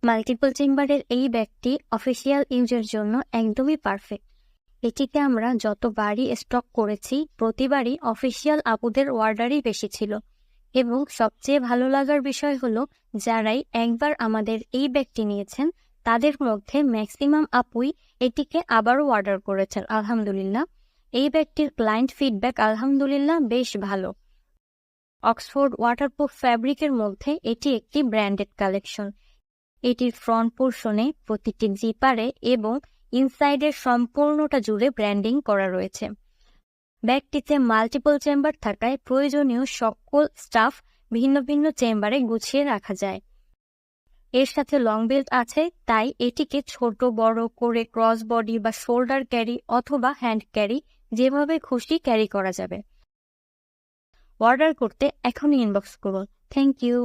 Multiple চেম্বারের এই ব্যাগটি অফিসিয়াল ইউজের জন্য একদমই পারফেক্ট। এটিকে আমরা যতবারই স্টক করেছি প্রতিবারই অফিসিয়াল আপুদের অর্ডারই বেশি ছিল, এবং সবচেয়ে ভালো লাগার বিষয় হলো যারাই একবার আমাদের এই ব্যাগটি নিয়েছেন তাদের মধ্যে ম্যাক্সিমাম আপুই এটিকে আবারও অর্ডার করেছেন। আলহামদুলিল্লাহ, এই ব্যাগটির ক্লায়েন্ট ফিডব্যাক আলহামদুলিল্লাহ বেশ ভালো। অক্সফোর্ড ওয়াটারপ্রুফ ফ্যাব্রিকের মধ্যে এটি একটি ব্র্যান্ডেড কালেকশন। এটির ফ্রন্ট পোর্শনে প্রতিটি জিপারে এবং ইনসাইডের সম্পূর্ণটা জুড়ে ব্র্যান্ডিং করা রয়েছে। ব্যাগটিতে মাল্টিপল চেম্বার থাকায় প্রয়োজনীয় সকল স্টাফ ভিন্ন ভিন্ন চেম্বারে গুছিয়ে রাখা যায়। এর সাথে লং বেল্ট আছে, তাই এটিকে ছোট বড় করে ক্রস বডি বা শোল্ডার ক্যারি অথবা হ্যান্ড ক্যারি যেভাবে খুশি ক্যারি করা যাবে। অর্ডার করতে এখনই ইনবক্স করুন। Thank you.